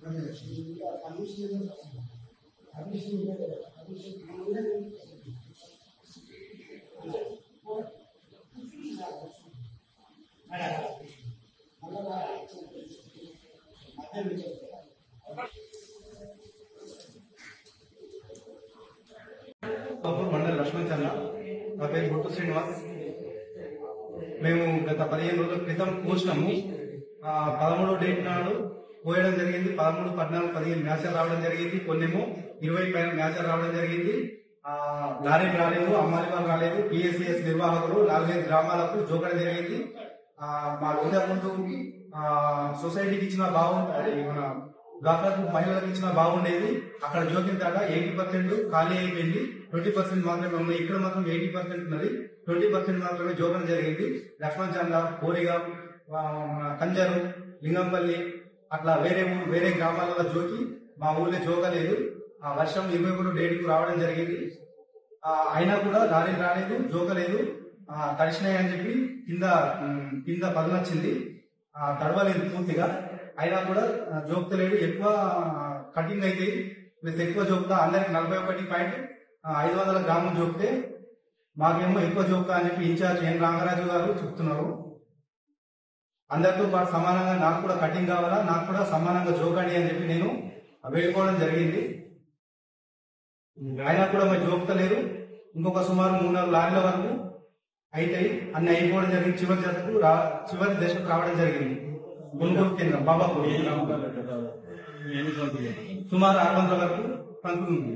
మండలి లక్ష్మణ్ చంద్ర, నా పేరు గుట్టు శ్రీనివాస్. మేము గత 15 రోజుల క్రితం పోసినాము. 13 డేట్ నాడు పోయడం జరిగింది. 13, 14, 15 మ్యాచ్లు రావడం జరిగింది. కొన్నేమో 20 పైన మ్యాచ్లు రావడం జరిగింది. లారీలు రాలేదు, అమ్మాలి వాళ్ళు రాలేదు. PSCS నిర్వాహకులు 4-5 గ్రామాలకు జోకడం జరిగింది. మా ఇంతకుముందు సొసైటీకి ఇచ్చిన బాగుంటుంది, మన డాక్టర్ మహిళలకు ఇచ్చిన బాగుండేది. అక్కడ జోకిన తర్వాత 80% ఖాళీ అయిపోయింది. 20% మాత్రమే ఉన్నాయి. ఇక్కడ మాత్రం 80% ఉన్నది. 20% మాత్రమే జోకడం జరిగింది. లక్ష్మణ్ చంద్ర, కోరిగా, కంజరు, లింగంపల్లి అట్లా వేరే గ్రామాలలో జోకి మా ఊళ్ళో జోకలేదు. ఆ వర్షం 23 డేట్కు రావడం జరిగింది. అయినా కూడా లారీలు రాలేదు, జోకలేదు. తడిసినాయి అని చెప్పి కింద పదనొచ్చింది, తడవలేదు పూర్తిగా. అయినా కూడా జోక్తలేడు. ఎక్కువ కటింగ్ అయితే ప్లస్ ఎక్కువ జోక్తా అందరికి 41.500 గ్రాములు జోక్తే మాకేమో ఎక్కువ జోక్తా అని చెప్పి ఇన్ఛార్జ్ ఎన్ రామరాజు గారు చెప్తున్నారు. అందరితో పాటు సమానంగా నాకు కూడా కటింగ్ కావాలా, నాకు కూడా సమానంగా జోకండి అని చెప్పి నేను వేడుకోవడం జరిగింది. అయినా కూడా మరి జోక్తలేరు. ఇంకొక సుమారు 3-4 లారీల వరకు అవుతాయి, అన్ని అయిపోవడం జరిగింది. చివరి దశకు రావడం జరిగింది. కొనుగోలు కేంద్రం బాబాపూర్ సుమారు 600 వరకు కంకులు ఉంది.